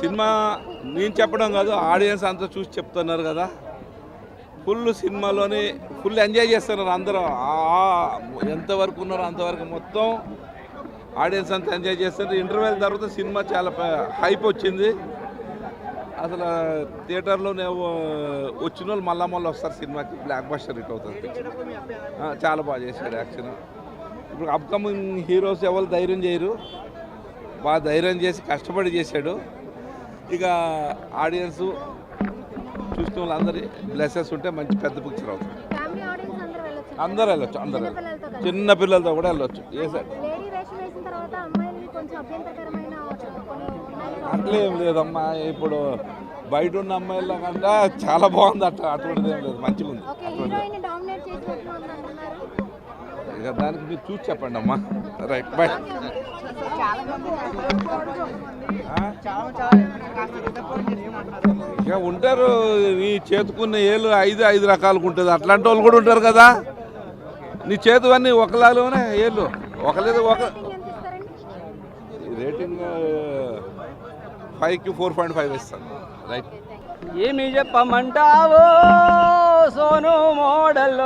Cinema నేను చెప్పడం కాదు, ఆడియన్స్ అంతా చూసి చెప్తున్నారు కదా. ఫుల్ సినిమాలోని ఫుల్ ఎంజాయ్ చేస్తున్నారు అందరూ. ఎంతవరకు ఉన్నారో అంతవరకు మొత్తం ఆడియన్స్ అంతా ఎంజాయ్ చేస్తారు. ఇంటర్వెల్ తర్వాత సినిమా చాలా హైప్ వచ్చింది. అసలు థియేటర్లో వచ్చిన వాళ్ళు మళ్ళీ వస్తారు సినిమాకి. బ్లాక్ బస్టర్ హిట్ అవుతుంది. చాలా బాగా చేశాడు యాక్షన్. ఇప్పుడు అప్కమింగ్ హీరోస్ ఎవరు ధైర్యం చేయరు, బాగా ధైర్యం చేసి కష్టపడి చేశాడు. ఇక ఆడియన్స్ చూసిన వాళ్ళందరి బ్లెస్సెస్ ఉంటే మంచి పెద్ద పిక్చర్ అవుతుంది. అందరూ వెళ్ళొచ్చు, అందరూ చిన్న పిల్లలతో కూడా వెళ్ళొచ్చు. అట్లేం లేదమ్మా, ఇప్పుడు బయట ఉన్న అమ్మాయిల కన్నా చాలా బాగుంది. అటువంటిది ఏం లేదు, మంచిగా ఉంది. ఇక దానికి మీరు చూసి చెప్పండి అమ్మా. Right, bye. ఇక ఉంటారు, నీ చేతుకున్న ఏళ్ళు ఐదు రకాలుగా ఉంటుంది. అట్లాంటి వాళ్ళు కూడా ఉంటారు కదా. నీ చేతువన్నీ ఒకలాలోనే ఏళ్ళు ఒకలేదు. ఒక రేటింగ్ 5కి 4.5 ఇస్తాను. రైట్. ఏమి చెప్పమంటావో సోను మోడల్,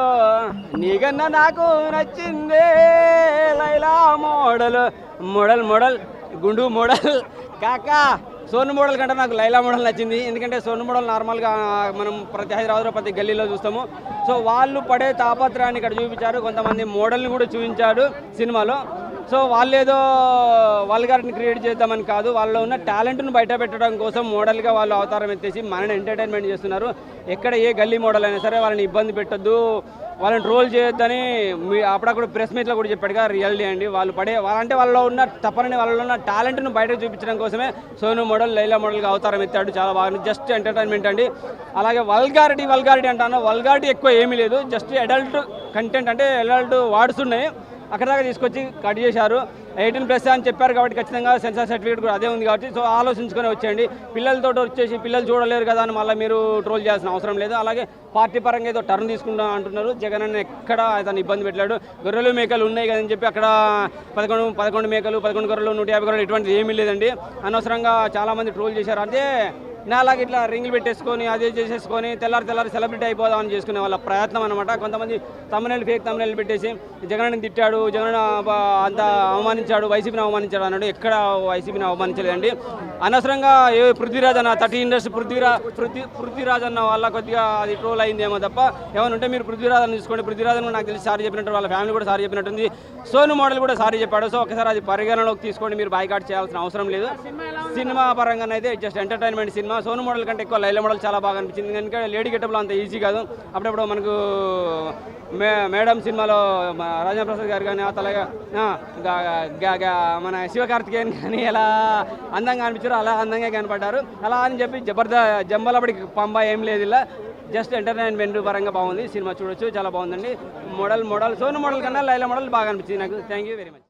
నీకన్నా నాకు నచ్చిందే లైలా మోడల్. మోడల్ గుండు మోడల్ కాకా. సోను మోడల్ కంటే నాకు లైలా మోడల్ నచ్చింది. ఎందుకంటే సోను మోడల్ నార్మల్గా మనం ప్రతి హైదరాబాద్లో ప్రతి గల్లీలో చూస్తాము. సో వాళ్ళు పడే తాపత్రయాన్ని ఇక్కడ చూపించారు. కొంతమంది మోడల్ని కూడా చూపించాడు సినిమాలో. సో వాళ్ళు ఏదో వల్గారిటీని క్రియేట్ చేద్దామని కాదు, వాళ్ళలో ఉన్న టాలెంట్ను బయట పెట్టడం కోసం మోడల్గా వాళ్ళు అవతారం ఎత్తేసి మనని ఎంటర్టైన్మెంట్ చేస్తున్నారు. ఎక్కడ ఏ గల్లీ మోడల్ అయినా సరే వాళ్ళని ఇబ్బంది పెట్టొద్దు, వాళ్ళని ట్రోల్ చేయొద్దని అప్పుడప్పుడు ప్రెస్ మీట్లో కూడా చెప్పాడుగా. రియాలిటీ అండి, వాళ్ళలో ఉన్న తపనని, వాళ్ళలో ఉన్న టాలెంట్ను బయటకు చూపించడం కోసమే సోను మోడల్ లైలా మోడల్గా అవతారం ఎత్తాడు. చాలా బాగా, జస్ట్ ఎంటర్టైన్మెంట్ అండి. అలాగే వల్గారిటీ అంటాను, వల్గారిటీ ఎక్కువ ఏమీ లేదు. జస్ట్ అడల్ట్ కంటెంట్, అంటే అడల్ట్ వార్డ్స్ ఉన్నాయి, అక్కడ దాకా తీసుకొచ్చి కట్ చేశారు. 18+ అని చెప్పారు కాబట్టి ఖచ్చితంగా సెన్సార్ సర్టిఫికేట్ కూడా అదే ఉంది కాబట్టి సో ఆలోచించుకొని వచ్చేయండి. పిల్లలతో వచ్చేసి పిల్లలు చూడలేరు కదా అని మళ్ళీ మీరు ట్రోల్ చేయాల్సిన అవసరం లేదు. అలాగే పార్టీ పరంగా ఏదో టర్న్ తీసుకుంటా అంటున్నారు. జగన్ అన్న ఎక్కడ అతను ఇబ్బంది పెట్టాడు. గొర్రెలు మేకలు ఉన్నాయి కదని చెప్పి అక్కడ 11 మేకలు 11 గొర్రెలు 150 గొర్రెలు ఇటువంటిది ఏమీ లేదండి. అనవసరంగా చాలామంది ట్రోల్ చేశారు. అంటే అలాగే ఇట్లా రింగులు పెట్టేసుకొని అదే చేసేసుకొని తెల్లారి సెలబ్రిటీ అయిపోదామని చేసుకునే వాళ్ళ ప్రయత్నం అనమాట. కొంతమంది ఫేక్ తమ్మునేల్ పెట్టేసి జగన్ తిట్టాడు, జగన్ అంత అవమానించాడు, వైసీపీని అవమానించాడు అన్నాడు. ఎక్కడ వైసీపీని అవమానించలేదండి. అనవసరంగా పృథ్వీరాజ్ అన్న 30 ఇండస్ట్రీ పృథ్వీరాజ్ అన్న వల్ల కొద్దిగా అది ట్రోల్ అయిందేమో తప్ప ఏమైనా ఉంటే మీరు పృథ్వీరాజ్ అని తీసుకోండి. పృథ్వీరాజ్ అని నాకు తెలిసి సారీ చెప్పినట్టు, వాళ్ళ ఫ్యామిలీ కూడా సారీ చెప్పినట్టుంది. సోను మోడల్ కూడా సారీ చెప్పాడు. సో ఒకసారి అది పరిగణలోకి తీసుకోండి, మీరు బాయ్కాట్ చేయాల్సిన అవసరం లేదు. సినిమా పరంగా అయితే just entertainment cinema. Sonu model కంటే ఎక్కువ లైలా మోడల్ చాలా బాగా అనిపించింది. ఎందుకంటే లేడీ గెటప్లో అంత ఈజీ కాదు. అప్పుడప్పుడు మనకు మేడం సినిమాలో రాజేంద్ర ప్రసాద్ గారు కానీ అలాగే మన శివకార్తికేయన్ కానీ ఎలా అందంగా అనిపించారో అలా అందంగా కనపడ్డారు. అలా అని చెప్పి జంబలపడి పంబా ఏం లేదు, ఇలా జస్ట్ ఎంటర్టైన్మెంట్ పరంగా బాగుంది. సినిమా చూడొచ్చు, చాలా బాగుందండి. సోను మోడల్ కన్నా లైలా మోడల్ బాగా అనిపించింది నాకు. Thank you very much.